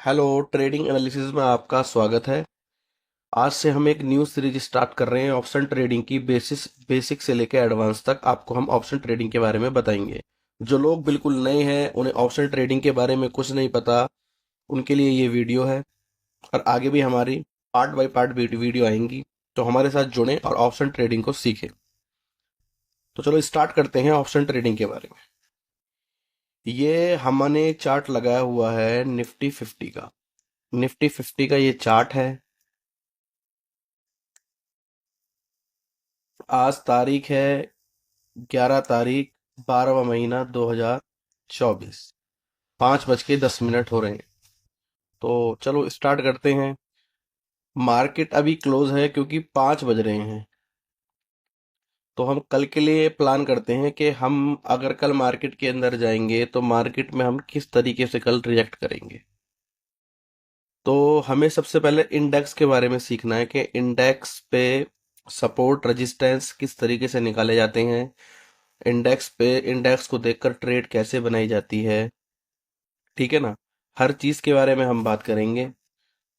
Hello, trading analysis में आपका स्वागत है। आज से हम एक न्यू सीरीज स्टार्ट कर रहे हैं ऑप्शन ट्रेडिंग की। बेसिक से लेकर एडवांस तक आपको हम ऑप्शन ट्रेडिंग के बारे में बताएंगे। जो लोग बिल्कुल नए हैं, उन्हें ऑप्शन ट्रेडिंग के बारे में कुछ नहीं पता, उनके लिए ये वीडियो है। और आगे भी हमारी पार्ट बाय पार्ट वीडियो आएंगी, तो हमारे साथ जुड़ें और ऑप्शन ट्रेडिंग को सीखें। तो चलो स्टार्ट करते हैं ऑप्शन ट्रेडिंग के बारे में। ये हमने चार्ट लगाया हुआ है निफ्टी 50 का। निफ्टी 50 का ये चार्ट है। आज तारीख है 11 तारीख, 12वां महीना 2024। 5:10 हो रहे हैं। तो चलो स्टार्ट करते हैं। मार्केट अभी क्लोज है क्योंकि 5 बज रहे हैं। तो हम कल के लिए प्लान करते हैं कि हम अगर कल मार्केट के अंदर जाएंगे तो मार्केट में हम किस तरीके से कल रिएक्ट करेंगे। तो हमें सबसे पहले इंडेक्स के बारे में सीखना है कि इंडेक्स पे सपोर्ट रेजिस्टेंस किस तरीके से निकाले जाते हैं। इंडेक्स को देखकर ट्रेड कैसे बनाई जाती है, ठीक है ना। हर चीज के बारे में हम बात करेंगे।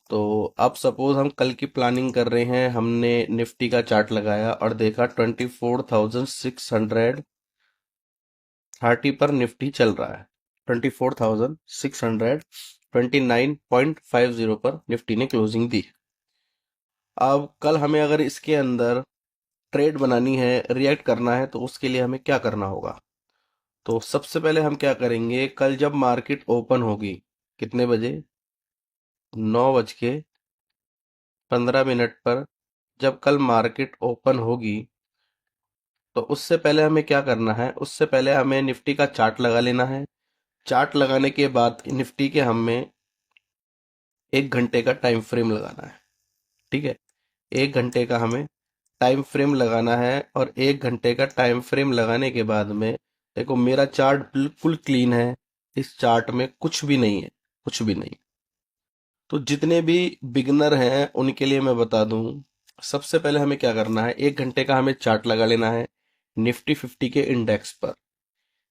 तो अब सपोज हम कल की प्लानिंग कर रहे हैं। हमने निफ्टी का चार्ट लगाया और देखा 24,630 पर निफ्टी चल रहा है। 24,629.50 पर निफ्टी ने क्लोजिंग दी। अब कल हमें अगर इसके अंदर ट्रेड बनानी है, रिएक्ट करना है, तो उसके लिए हमें क्या करना होगा। तो सबसे पहले हम क्या करेंगे, कल जब मार्केट ओपन होगी, कितने बजे, 9:15 पर जब कल मार्केट ओपन होगी, तो उससे पहले हमें क्या करना है। उससे पहले हमें निफ्टी का चार्ट लगा लेना है। चार्ट लगाने के बाद निफ्टी के हमें 1 घंटे का टाइम फ्रेम लगाना है, ठीक है। 1 घंटे का हमें टाइम फ्रेम लगाना है। और 1 घंटे का टाइम फ्रेम लगाने के बाद में देखो, मेरा चार्ट बिल्कुल क्लीन है। इस चार्ट में कुछ भी नहीं है, कुछ भी नहीं। तो जितने भी बिगनर हैं उनके लिए मैं बता दूं, सबसे पहले हमें क्या करना है, 1 घंटे का हमें चार्ट लगा लेना है निफ्टी 50 के इंडेक्स पर।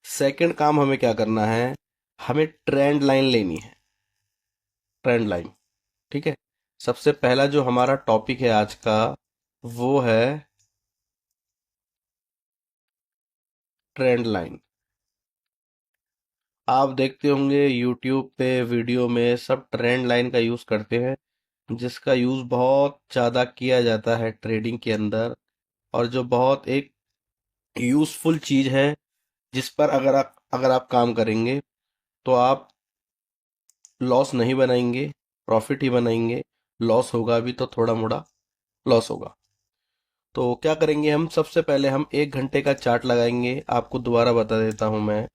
सेकंड काम हमें क्या करना है, हमें ट्रेंड लाइन लेनी है। ट्रेंड लाइन, ठीक है। सबसे पहला जो हमारा टॉपिक है आज का, वो है ट्रेंड लाइन। आप देखते होंगे यूट्यूब पे वीडियो में सब ट्रेंड लाइन का यूज करते हैं, जिसका यूज बहुत ज्यादा किया जाता है ट्रेडिंग के अंदर। और जो बहुत एक यूजफुल चीज है, जिस पर अगर आप काम करेंगे तो आप लॉस नहीं बनाएंगे, प्रॉफिट ही बनाएंगे। लॉस होगा भी तो थोड़ा मोड़ा लॉस होगा। तो क्या करेंगे हम, सबसे पहले हम 1 घंटे का चार्ट लगाएंगे। आपको दोबारा बता देता हूं मैं।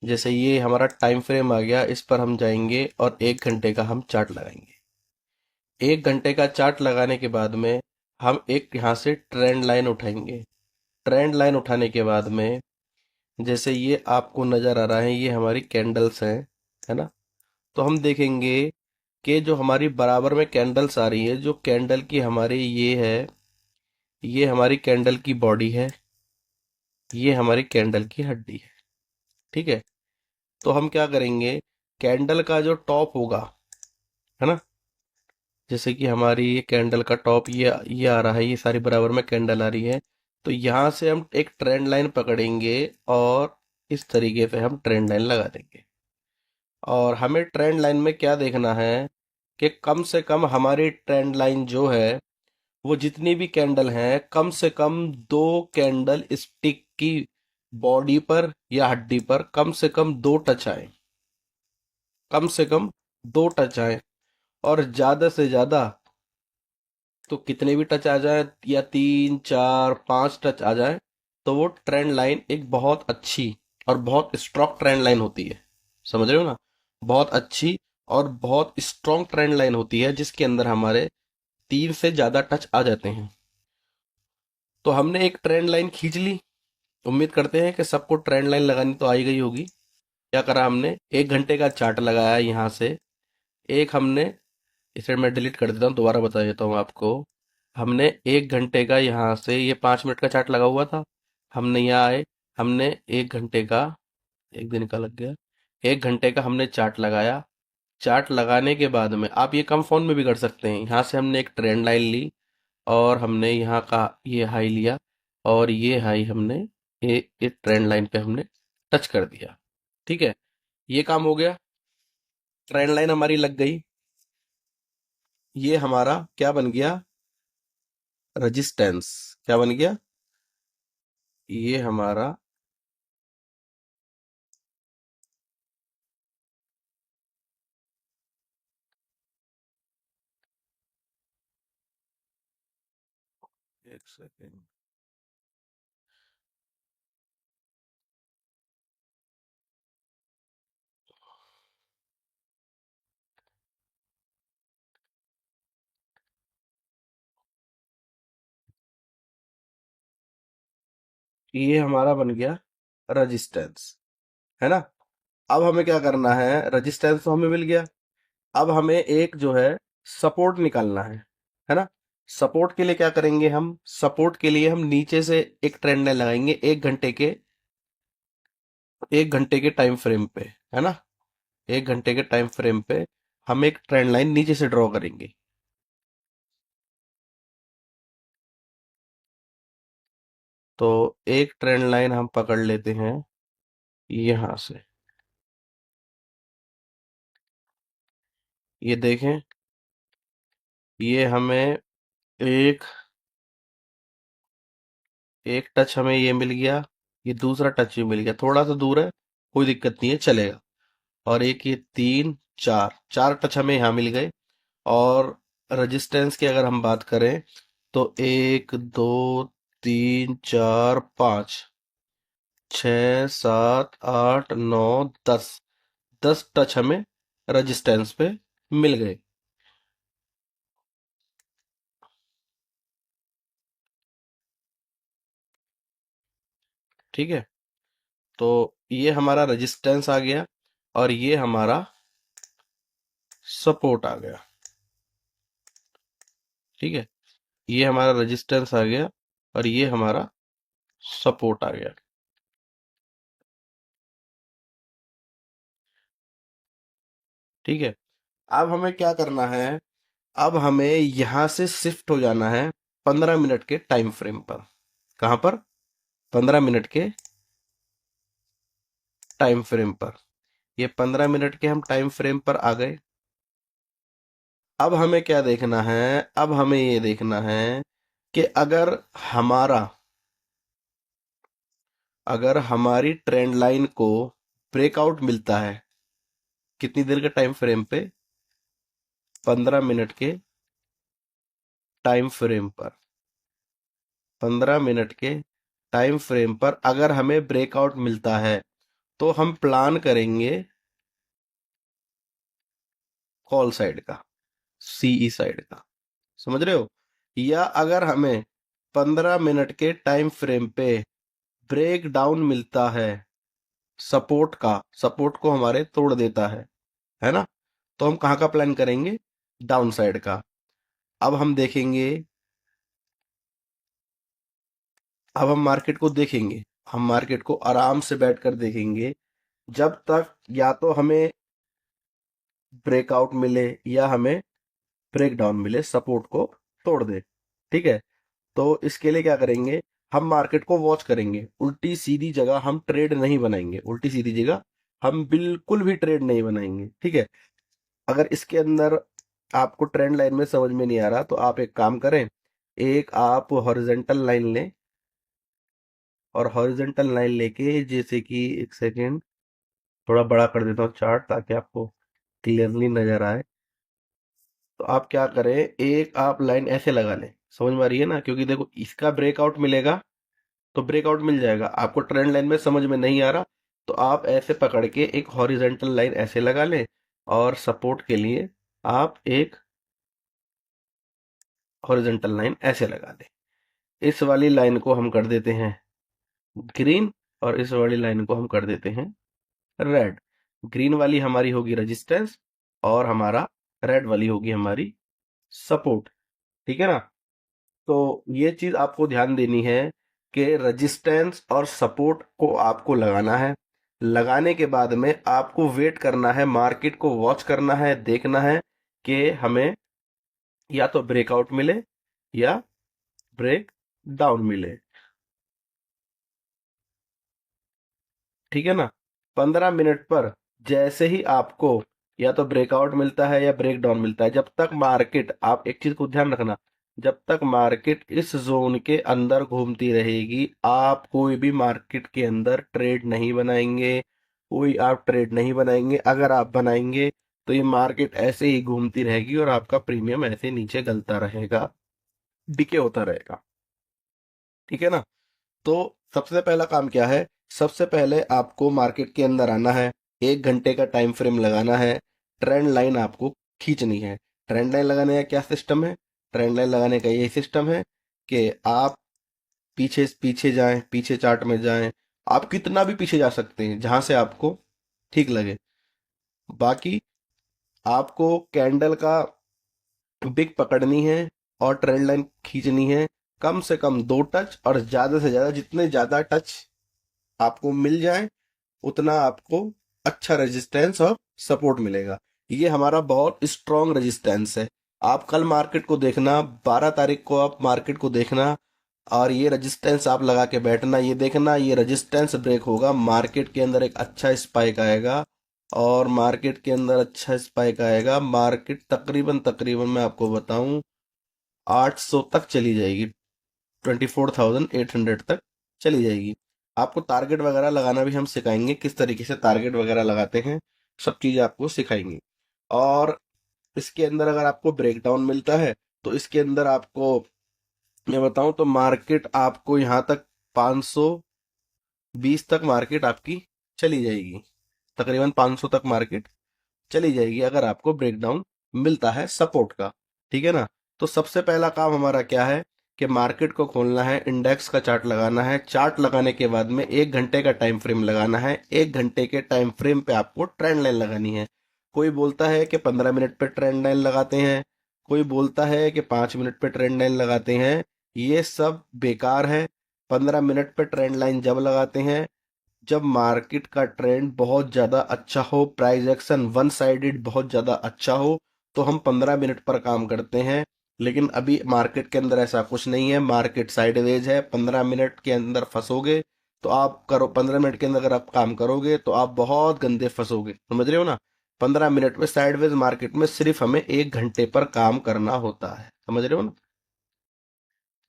जैसे ये हमारा टाइम फ्रेम आ गया, इस पर हम जाएंगे और 1 घंटे का हम चार्ट लगाएंगे। 1 घंटे का चार्ट लगाने के बाद में हम एक यहाँ से ट्रेंड लाइन उठाएंगे। ट्रेंड लाइन उठाने के बाद में, जैसे ये आपको नजर आ रहा है, ये हमारी कैंडल्स हैं, है ना। तो हम देखेंगे कि जो हमारी बराबर में कैंडल्स आ रही है, जो कैंडल की हमारी ये है, ये हमारी कैंडल की बॉडी है, ये हमारी कैंडल की हड्डी है, ठीक है। तो हम क्या करेंगे, कैंडल का जो टॉप होगा, है ना, जैसे कि हमारी ये कैंडल का टॉप ये आ रहा है, ये सारी बराबर में कैंडल आ रही है। तो यहाँ से हम एक ट्रेंड लाइन पकड़ेंगे और इस तरीके से हम ट्रेंड लाइन लगा देंगे। और हमें ट्रेंड लाइन में क्या देखना है कि कम से कम हमारी ट्रेंड लाइन जो है, वो जितनी भी कैंडल हैं, कम से कम 2 कैंडल स्टिक की बॉडी पर या हड्डी पर कम से कम 2 टच आए। कम से कम 2 टच आए। और ज्यादा से ज्यादा तो कितने भी टच आ जाए, या 3 4 5 टच आ जाए, तो वो ट्रेंड लाइन एक बहुत अच्छी और बहुत स्ट्रॉन्ग ट्रेंड लाइन होती है। समझ रहे हो ना। बहुत अच्छी और बहुत स्ट्रॉन्ग ट्रेंड लाइन होती है, जिसके अंदर हमारे 3 से ज्यादा टच आ जाते हैं। तो हमने एक ट्रेंड लाइन खींच ली। उम्मीद करते हैं कि सबको ट्रेंड लाइन लगानी तो आई गई होगी। क्या करा हमने, 1 घंटे का चार्ट लगाया यहाँ से। एक हमने, इसे मैं डिलीट कर देता हूँ, दोबारा बता देता हूँ आपको। हमने 1 घंटे का, यहाँ से ये 5 मिनट का चार्ट लगा हुआ था। हमने यहाँ आए, हमने 1 घंटे का, एक दिन का लग गया, 1 घंटे का हमने चार्ट लगाया। चार्ट लगाने के बाद में आप ये कम फोन में भी कर सकते हैं। यहाँ से हमने एक ट्रेंड लाइन ली और हमने यहाँ का ये हाई लिया और ये हाई हमने ये ट्रेंड लाइन पे हमने टच कर दिया। ठीक है, ये काम हो गया। ट्रेंड लाइन हमारी लग गई। ये हमारा क्या बन गया? रेजिस्टेंस। क्या बन गया? ये हमारा एक सेकेंड, ये हमारा बन गया रेजिस्टेंस, है ना। अब हमें क्या करना है? रेजिस्टेंस तो हमें मिल गया। अब हमें एक जो है सपोर्ट निकालना है ना। सपोर्ट के लिए क्या करेंगे? हम सपोर्ट के लिए हम नीचे से एक ट्रेंड लाइन लगाएंगे 1 घंटे के टाइम फ्रेम पे, है ना। 1 घंटे के टाइम फ्रेम पे हम एक ट्रेंड लाइन नीचे से ड्रॉ करेंगे। तो एक ट्रेंड लाइन हम पकड़ लेते हैं यहां से। ये देखें, ये हमें एक एक टच हमें ये मिल गया, ये दूसरा टच भी मिल गया, थोड़ा सा दूर है, कोई दिक्कत नहीं है, चलेगा। और एक ये तीन, चार चार टच हमें यहाँ मिल गए। और रेजिस्टेंस की अगर हम बात करें तो 1 2 3 4 5 6 7 8 9 10, 10 टच हमें रेजिस्टेंस पे मिल गए। ठीक है, तो ये हमारा रेजिस्टेंस आ गया और ये हमारा सपोर्ट आ गया। ठीक है, ये हमारा रेजिस्टेंस आ गया और ये हमारा सपोर्ट आ गया। ठीक है, अब हमें क्या करना है? अब हमें यहां से शिफ्ट हो जाना है 15 मिनट के टाइम फ्रेम पर। कहां पर? 15 मिनट के टाइम फ्रेम पर। ये 15 मिनट के हम टाइम फ्रेम पर आ गए। अब हमें क्या देखना है? अब हमें ये देखना है कि हमारा अगर हमारी ट्रेंड लाइन को ब्रेकआउट मिलता है कितनी देर के टाइम फ्रेम पे? 15 मिनट के टाइम फ्रेम पर। 15 मिनट के टाइम फ्रेम पर अगर हमें ब्रेकआउट मिलता है तो हम प्लान करेंगे कॉल साइड का, सीई साइड का। समझ रहे हो? या अगर हमें 15 मिनट के टाइम फ्रेम पे ब्रेक डाउन मिलता है सपोर्ट का, सपोर्ट को हमारे तोड़ देता है ना, तो हम कहाँ का प्लान करेंगे? डाउन साइड का। अब हम देखेंगे, अब हम मार्केट को देखेंगे, हम मार्केट को आराम से बैठकर देखेंगे जब तक या तो हमें ब्रेकआउट मिले या हमें ब्रेक डाउन मिले, सपोर्ट को तोड़ दे। ठीक है, तो इसके लिए क्या करेंगे? हम मार्केट को वॉच करेंगे। उल्टी सीधी जगह हम ट्रेड नहीं बनाएंगे, उल्टी सीधी जगह हम बिल्कुल भी ट्रेड नहीं बनाएंगे। ठीक है, अगर इसके अंदर आपको ट्रेंड लाइन में समझ में नहीं आ रहा तो आप एक काम करें, एक आप हॉरिजेंटल लाइन लें और हॉरिजेंटल लाइन लेके जैसे कि एक सेकेंड थोड़ा बड़ा कर देता हूँ चार्ट ताकि आपको क्लियरली नजर आए। तो आप क्या करें, एक आप लाइन ऐसे लगा लें। समझ में आ रही है ना? क्योंकि देखो इसका ब्रेकआउट मिलेगा तो ब्रेकआउट मिल जाएगा। आपको ट्रेंड लाइन में समझ में नहीं आ रहा तो आप ऐसे पकड़ के एक हॉरिजेंटल लाइन ऐसे लगा लें और सपोर्ट के लिए आप एक हॉरिजेंटल लाइन ऐसे लगा दें। इस वाली लाइन को हम कर देते हैं ग्रीन और इस वाली लाइन को हम कर देते हैं रेड। ग्रीन वाली हमारी होगी रेजिस्टेंस और हमारा रेड वाली होगी हमारी सपोर्ट। ठीक है ना? तो ये चीज आपको ध्यान देनी है कि रेजिस्टेंस और सपोर्ट को आपको लगाना है। लगाने के बाद में आपको वेट करना है, मार्केट को वॉच करना है, देखना है कि हमें या तो ब्रेकआउट मिले या ब्रेक डाउन मिले। ठीक है ना। 15 मिनट पर जैसे ही आपको या तो ब्रेकआउट मिलता है या ब्रेक डाउन मिलता है, जब तक मार्केट, आप एक चीज को ध्यान रखना, जब तक मार्केट इस जोन के अंदर घूमती रहेगी, आप कोई भी मार्केट के अंदर ट्रेड नहीं बनाएंगे। कोई आप ट्रेड नहीं बनाएंगे। अगर आप बनाएंगे तो ये मार्केट ऐसे ही घूमती रहेगी और आपका प्रीमियम ऐसे नीचे गलता रहेगा, डिके होता रहेगा। ठीक है ना। तो सबसे पहला काम क्या है? सबसे पहले आपको मार्केट के अंदर आना है, 1 घंटे का टाइम फ्रेम लगाना है, ट्रेंड लाइन आपको खींचनी है। ट्रेंड लाइन लगाने का क्या सिस्टम है? ट्रेंड लाइन लगाने का यही सिस्टम है कि आप पीछे पीछे जाएं, पीछे चार्ट में जाएं। आप कितना भी पीछे जा सकते हैं जहां से आपको ठीक लगे। बाकी आपको कैंडल का बिग पकड़नी है और ट्रेंड लाइन खींचनी है, कम से कम 2 टच, और ज्यादा से ज्यादा जितने ज्यादा टच आपको मिल जाए उतना आपको अच्छा रेजिस्टेंस और सपोर्ट मिलेगा। ये हमारा बहुत स्ट्रॉन्ग रेजिस्टेंस है। आप कल मार्केट को देखना, 12 तारीख को आप मार्केट को देखना और ये रेजिस्टेंस आप लगा के बैठना। ये देखना, ये रेजिस्टेंस ब्रेक होगा, मार्केट के अंदर एक अच्छा स्पाइक आएगा, और मार्केट के अंदर अच्छा स्पाइक आएगा, मार्केट तकरीबन तकरीबन मैं आपको बताऊं 800 तक चली जाएगी, 24,800 तक चली जाएगी। आपको टारगेट वगैरह लगाना भी हम सिखाएंगे, किस तरीके से टारगेट वगैरह लगाते हैं, सब चीजें आपको सिखाएंगे। और इसके अंदर अगर आपको ब्रेकडाउन मिलता है तो इसके अंदर आपको मैं बताऊं तो मार्केट आपको यहाँ तक 520 तक मार्केट आपकी चली जाएगी, तकरीबन 500 तक मार्केट चली जाएगी अगर आपको ब्रेकडाउन मिलता है सपोर्ट का। ठीक है ना। तो सबसे पहला काम हमारा क्या है कि मार्केट को खोलना है, इंडेक्स का चार्ट लगाना है। चार्ट लगाने के बाद में 1 घंटे का टाइम फ्रेम लगाना है। 1 घंटे के टाइम फ्रेम पे आपको ट्रेंड लाइन लगानी है। कोई बोलता है कि 15 मिनट पे ट्रेंड लाइन लगाते हैं, कोई बोलता है कि 5 मिनट पे ट्रेंड लाइन लगाते हैं। ये सब बेकार है। 15 मिनट पे ट्रेंड लाइन जब लगाते हैं जब मार्केट का ट्रेंड बहुत ज्यादा अच्छा हो, प्राइस एक्शन वन साइडेड बहुत ज्यादा अच्छा हो, तो हम 15 मिनट पर काम करते हैं। लेकिन अभी मार्केट के अंदर ऐसा कुछ नहीं है, मार्केट साइडवेज है। 15 मिनट के अंदर फंसोगे तो आप करो, 15 मिनट के अंदर अगर आप काम करोगे तो आप बहुत गंदे फंसोगे, समझ रहे हो ना। 15 मिनट में साइडवेज मार्केट में सिर्फ हमें 1 घंटे पर काम करना होता है, समझ रहे हो ना।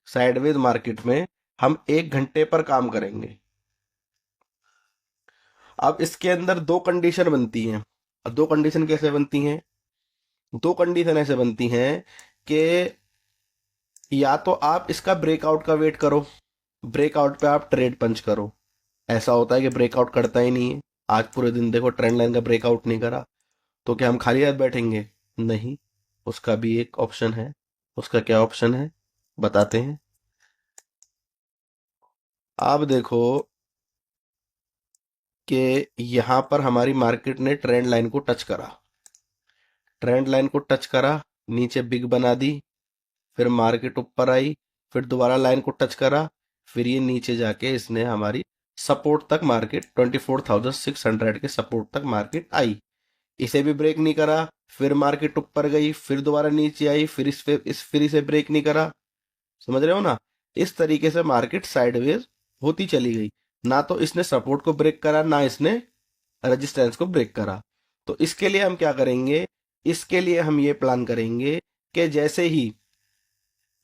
साइडवेज मार्केट में हम 1 घंटे पर काम करेंगे। अब इसके अंदर दो कंडीशन बनती हैं। अब दो कंडीशन कैसे बनती हैं? दो कंडीशन ऐसे बनती हैं कि या तो आप इसका ब्रेकआउट का वेट करो, ब्रेकआउट पे आप ट्रेड पंच करो। ऐसा होता है कि ब्रेकआउट करता ही नहीं है, आज पूरे दिन देखो ट्रेंड लाइन का ब्रेकआउट नहीं करा, तो क्या हम खाली हाथ बैठेंगे? नहीं। उसका भी एक ऑप्शन है। उसका क्या ऑप्शन है बताते हैं। आप देखो कि यहां पर हमारी मार्केट ने ट्रेंड लाइन को टच करा, ट्रेंड लाइन को टच करा, नीचे बिग बना दी, फिर मार्केट ऊपर आई, फिर दोबारा लाइन को टच करा, फिर ये नीचे जाके इसने हमारी सपोर्ट तक, मार्केट 24,600 के सपोर्ट तक मार्केट आई। इसे भी ब्रेक नहीं करा, फिर मार्केट ऊपर गई, फिर दोबारा नीचे आई, फिर इसे ब्रेक नहीं करा, समझ रहे हो ना। इस तरीके से मार्केट साइडवेज होती चली गई। ना तो इसने सपोर्ट को ब्रेक करा, ना इसने रेजिस्टेंस को ब्रेक करा। तो इसके लिए हम क्या करेंगे? इसके लिए हम ये प्लान करेंगे कि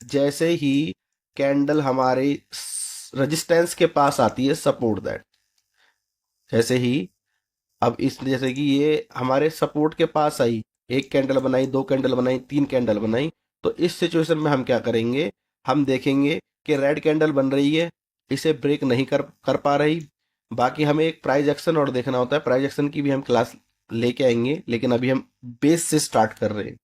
जैसे ही कैंडल हमारे रेजिस्टेंस के पास आती है, सपोर्ट दैट, जैसे ही, अब इस जैसे कि ये हमारे सपोर्ट के पास आई, एक कैंडल बनाई, दो कैंडल बनाई, तीन कैंडल बनाई, तो इस सिचुएशन में हम क्या करेंगे? हम देखेंगे कि रेड कैंडल बन रही है, इसे ब्रेक नहीं कर कर पा रही। बाकी हमें एक प्राइस एक्शन और देखना होता है, प्राइस एक्शन की भी हम क्लास लेके आएंगे, लेकिन अभी हम बेस से स्टार्ट कर रहे हैं।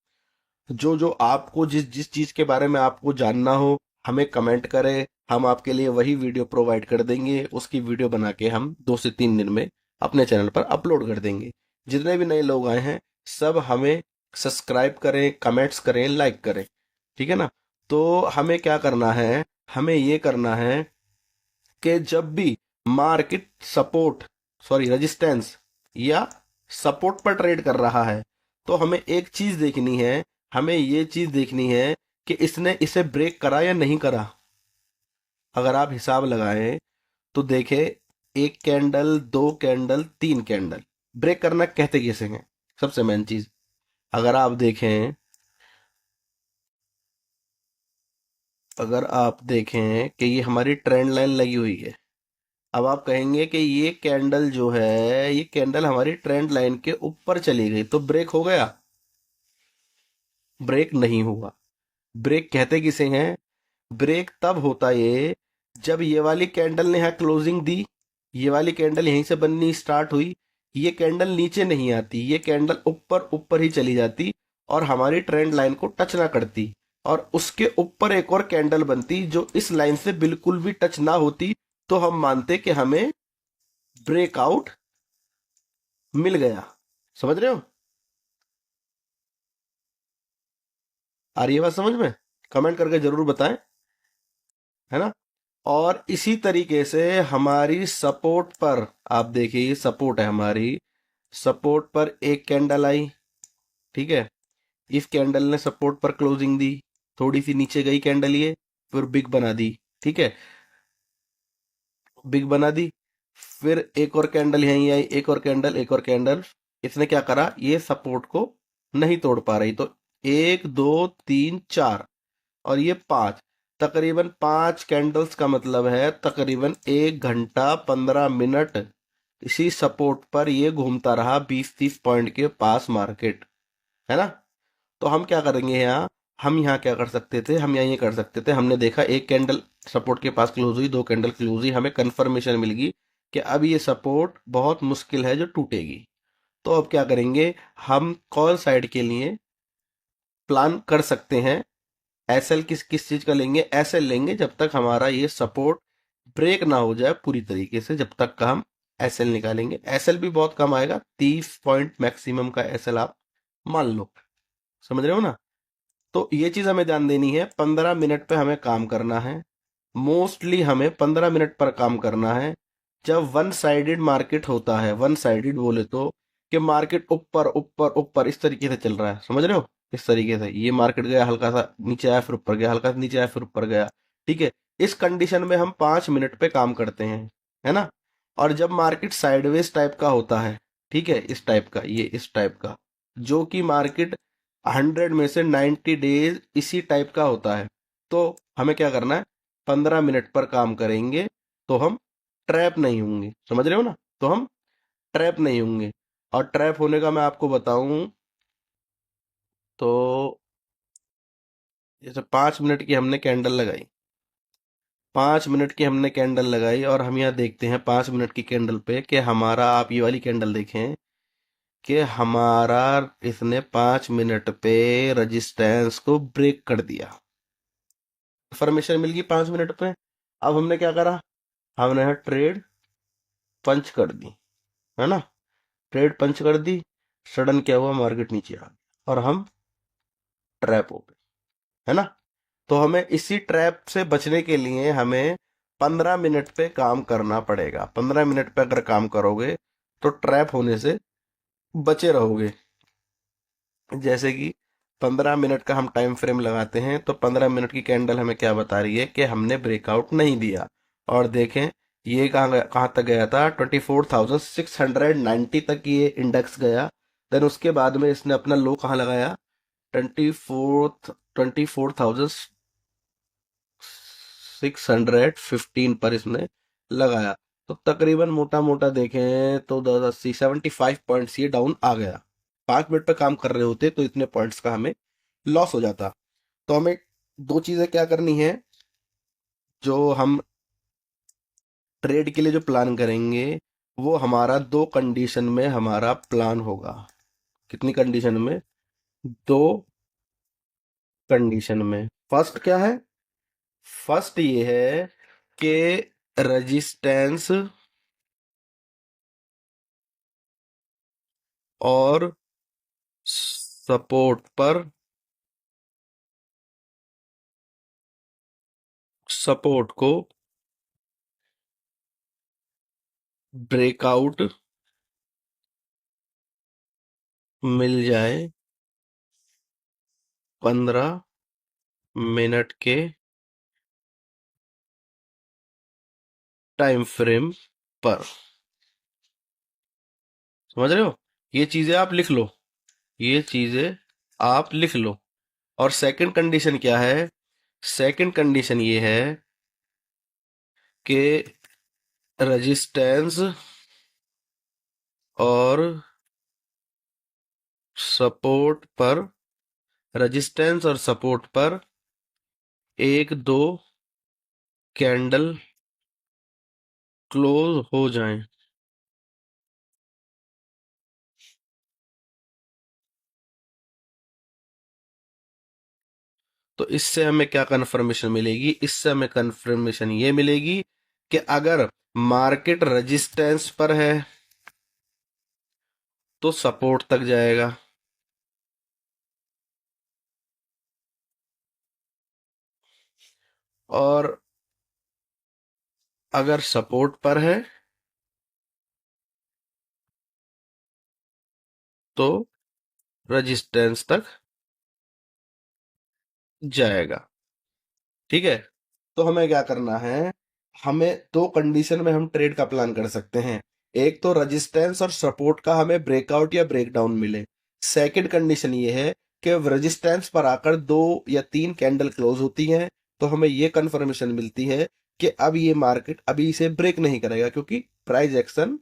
जो जो आपको जिस जिस चीज के बारे में आपको जानना हो, हमें कमेंट करें, हम आपके लिए वही वीडियो प्रोवाइड कर देंगे। उसकी वीडियो बना के हम 2 से 3 दिन में अपने चैनल पर अपलोड कर देंगे। जितने भी नए लोग आए हैं सब हमें सब्सक्राइब करें, कमेंट्स करें, लाइक करें। ठीक है ना। तो हमें क्या करना है? हमें ये करना है कि जब भी मार्केट सॉरी रेजिस्टेंस या सपोर्ट पर ट्रेड कर रहा है, तो हमें एक चीज देखनी है, हमें ये चीज देखनी है कि इसने इसे ब्रेक करा या नहीं करा। अगर आप हिसाब लगाएं तो देखें, एक कैंडल, दो कैंडल, तीन कैंडल, ब्रेक करना कहते कैसे हैं? सबसे मेन चीज, अगर आप देखें, अगर आप देखें कि ये हमारी ट्रेंड लाइन लगी हुई है। अब आप कहेंगे कि ये कैंडल जो है, ये कैंडल हमारी ट्रेंड लाइन के ऊपर चली गई तो ब्रेक हो गया? ब्रेक नहीं हुआ। ब्रेक कहते किसे हैं? ब्रेक तब होता है जब ये वाली कैंडल ने यहाँ क्लोजिंग दी, ये वाली कैंडल यहीं से बननी स्टार्ट हुई, ये कैंडल नीचे नहीं आती, ये कैंडल ऊपर ऊपर ही चली जाती और हमारी ट्रेंड लाइन को टच ना करती, और उसके ऊपर एक और कैंडल बनती जो इस लाइन से बिल्कुल भी टच ना होती, तो हम मानते कि हमें ब्रेकआउट मिल गया। समझ रहे हो? आ रही है बात समझ में? कमेंट करके जरूर बताएं, है ना? और इसी तरीके से हमारी सपोर्ट पर, आप देखिए, सपोर्ट है हमारी, सपोर्ट पर एक कैंडल आई, ठीक है, इस कैंडल ने सपोर्ट पर क्लोजिंग दी, थोड़ी सी नीचे गई कैंडल ये, फिर बिग बना दी, ठीक है, बिग बना दी, फिर एक और कैंडल यहीं आई, एक और कैंडल, एक और कैंडल, इसने क्या करा, ये सपोर्ट को नहीं तोड़ पा रही, तो एक, दो, तीन, चार और ये पांच, तकरीबन पांच कैंडल्स का मतलब है तकरीबन 1 घंटा 15 मिनट इसी सपोर्ट पर ये घूमता रहा, 20-30 पॉइंट के पास मार्केट, है ना? तो हम क्या करेंगे यहाँ, हम यहाँ क्या कर सकते थे, हम यहाँ ये कर सकते थे, हमने देखा एक कैंडल सपोर्ट के पास क्लोज हुई, दो कैंडल क्लोज हुई, हमें कंफर्मेशन मिल गई कि अब ये सपोर्ट बहुत मुश्किल है जो टूटेगी। तो अब क्या करेंगे, हम कॉल साइड के लिए प्लान कर सकते हैं। एसएल किस किस चीज का लेंगे? एसएल लेंगे जब तक हमारा ये सपोर्ट ब्रेक ना हो जाए पूरी तरीके से, जब तक का हम एसएल निकालेंगे। एसएल भी बहुत कम आएगा, 30 पॉइंट मैक्सिमम का एसएल आप मान लो। समझ रहे हो ना? तो ये चीज हमें ध्यान देनी है, 15 मिनट पे हमें काम करना है, मोस्टली हमें 15 मिनट पर काम करना है। जब वन साइडेड मार्केट होता है, वन साइडेड बोले तो कि मार्केट ऊपर ऊपर ऊपर इस तरीके से चल रहा है, समझ रहे हो? इस तरीके से ये मार्केट गया, हल्का सा नीचे आया, फिर ऊपर गया, हल्का सा नीचे आया, फिर ऊपर गया, ठीक है। इस कंडीशन में हम 5 मिनट पे काम करते हैं, है ना? और जब मार्केट साइडवेज टाइप का होता है, ठीक है, इस टाइप का, ये इस टाइप का, जो कि मार्केट 100 में से 90 डेज इसी टाइप का होता है, तो हमें क्या करना है, 15 मिनट पर काम करेंगे, तो हम ट्रैप नहीं होंगे। समझ रहे हो ना? तो हम ट्रैप नहीं होंगे। और ट्रैप होने का मैं आपको बताऊं तो, जैसे 5 मिनट की हमने कैंडल लगाई, 5 मिनट की हमने कैंडल लगाई और हम यहाँ देखते हैं 5 मिनट की कैंडल पे कि हमारा, आप ये वाली कैंडल देखें कि हमारा, इसने 5 मिनट पे रजिस्टेंस को ब्रेक कर दिया, इंफॉर्मेशन मिल गई 5 मिनट पे। अब हमने क्या करा, हमने यहाँ ट्रेड पंच कर दी, है ना? ट्रेड पंच कर दी, सडन क्या हुआ, मार्केट नीचे आ गया और हम ट्रैप हो गए, है ना? तो हमें इसी ट्रैप से बचने के लिए हमें 15 मिनट पे काम करना पड़ेगा। 15 मिनट पे अगर काम करोगे तो ट्रैप होने से बचे रहोगे। जैसे कि 15 मिनट का हम टाइम फ्रेम लगाते हैं, तो 15 मिनट की कैंडल हमें क्या बता रही है कि हमने ब्रेकआउट नहीं दिया। और देखें, ये कहाँ तक गया था, 24,690 तक ये इंडेक्स गया। देन उसके बाद में इसने अपना लो कहाँ लगाया, 24,615 पर इसने लगाया। तो तकरीबन मोटा मोटा देखें तो 75 पॉइंट्स ये डाउन आ गया। 5 मिनट पे काम कर रहे होते तो इतने पॉइंट्स का हमें लॉस हो जाता। तो हमें दो चीजें क्या करनी है, जो हम ट्रेड के लिए जो प्लान करेंगे, वो हमारा दो कंडीशन में हमारा प्लान होगा। कितनी कंडीशन में? दो कंडीशन में। फर्स्ट क्या है? फर्स्ट ये है कि रेजिस्टेंस और सपोर्ट पर, सपोर्ट को ब्रेकआउट मिल जाए 15 मिनट के टाइम फ्रेम पर। समझ रहे हो? ये चीजें आप लिख लो, ये चीजें आप लिख लो। और सेकंड कंडीशन क्या है? सेकंड कंडीशन ये है कि रेजिस्टेंस और सपोर्ट पर, रेजिस्टेंस और सपोर्ट पर एक दो कैंडल क्लोज हो जाएं। तो इससे हमें क्या कंफर्मेशन मिलेगी? इससे हमें कंफर्मेशन ये मिलेगी कि अगर मार्केट रेजिस्टेंस पर है तो सपोर्ट तक जाएगा, और अगर सपोर्ट पर है तो रेजिस्टेंस तक जाएगा। ठीक है? तो हमें क्या करना है? हमें दो कंडीशन में हम ट्रेड का प्लान कर सकते हैं। एक तो रेजिस्टेंस और सपोर्ट का हमें ब्रेकआउट या ब्रेकडाउन मिले। सेकंड कंडीशन ये है कि रेजिस्टेंस पर आकर 2 या 3 कैंडल क्लोज होती हैं, तो हमें ये कंफर्मेशन मिलती है कि अब ये मार्केट अभी इसे ब्रेक नहीं करेगा क्योंकि प्राइस एक्शन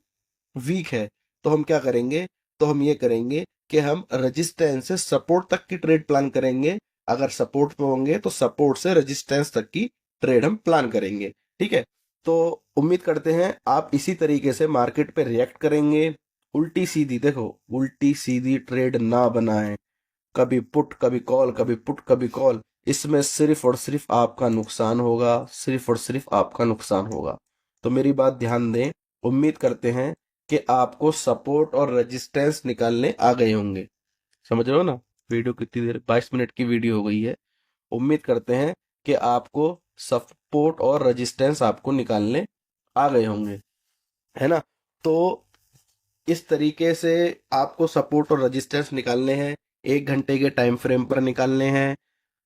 वीक है। तो हम क्या करेंगे? तो हम ये करेंगे कि हम रेजिस्टेंस से सपोर्ट तक की ट्रेड प्लान करेंगे। अगर सपोर्ट पे होंगे तो सपोर्ट से रेजिस्टेंस तक की ट्रेड हम प्लान करेंगे। ठीक है? तो उम्मीद करते हैं आप इसी तरीके से मार्केट पे रिएक्ट करेंगे। उल्टी सीधी, देखो, उल्टी सीधी ट्रेड ना बनाएं। कभी पुट कभी कॉल, कभी पुट कभी कॉल, इसमें सिर्फ और सिर्फ आपका नुकसान होगा, सिर्फ और सिर्फ आपका नुकसान होगा। तो मेरी बात ध्यान दें। उम्मीद करते हैं कि आपको सपोर्ट और रेजिस्टेंस निकालने आ गए होंगे। समझ रहे हो ना? वीडियो कितनी देर, 22 मिनट की वीडियो हो गई है। उम्मीद करते हैं कि आपको सपोर्ट और रेजिस्टेंस आपको निकालने आ गए होंगे, है ना? तो इस तरीके से आपको सपोर्ट और रेजिस्टेंस निकालने हैं, 1 घंटे के टाइम फ्रेम पर निकालने हैं।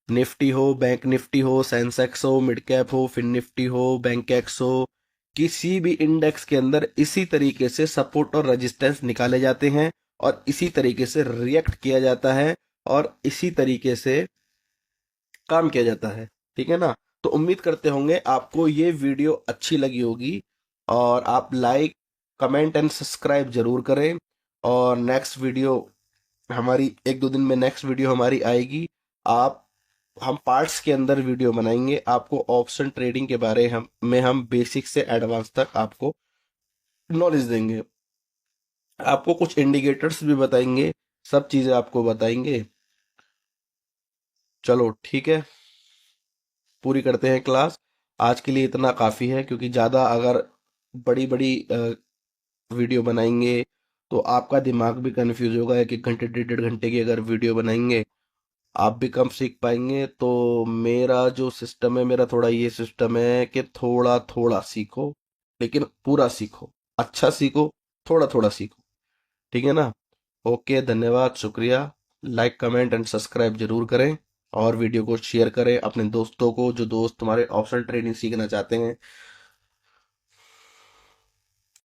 निफ्टी हो, बैंक निफ्टी हो, सेंसेक्स हो, मिड कैप हो, फिन निफ्टी हो, बैंक एक्स हो, किसी भी इंडेक्स के अंदर इसी तरीके से सपोर्ट और रेजिस्टेंस निकाले जाते हैं और इसी तरीके से रिएक्ट किया जाता है और इसी तरीके से काम किया जाता है। ठीक है ना? तो उम्मीद करते होंगे आपको ये वीडियो अच्छी लगी होगी, और आप लाइक, कमेंट एंड सब्सक्राइब जरूर करें। और नेक्स्ट वीडियो हमारी 1-2 दिन में नेक्स्ट वीडियो हमारी आएगी। आप हम पार्ट्स के अंदर वीडियो बनाएंगे, आपको ऑप्शन ट्रेडिंग के बारे में हम बेसिक से एडवांस तक आपको नॉलेज देंगे। आपको कुछ इंडिकेटर्स भी बताएंगे, सब चीजें आपको बताएंगे। चलो ठीक है, पूरी करते हैं क्लास। आज के लिए इतना काफी है, क्योंकि ज्यादा अगर बड़ी बड़ी वीडियो बनाएंगे तो आपका दिमाग भी कंफ्यूज होगा। 1-1 घंटे, 1.5-1.5 घंटे की अगर वीडियो बनाएंगे आप भी कम सीख पाएंगे। तो मेरा जो सिस्टम है, मेरा थोड़ा ये सिस्टम है कि थोड़ा थोड़ा सीखो, लेकिन पूरा सीखो, अच्छा सीखो, थोड़ा थोड़ा सीखो। ठीक है ना? ओके, धन्यवाद, शुक्रिया। लाइक, कमेंट एंड सब्सक्राइब जरूर करें, और वीडियो को शेयर करें अपने दोस्तों को, जो दोस्त तुम्हारे ऑप्शन ट्रेडिंग सीखना चाहते हैं।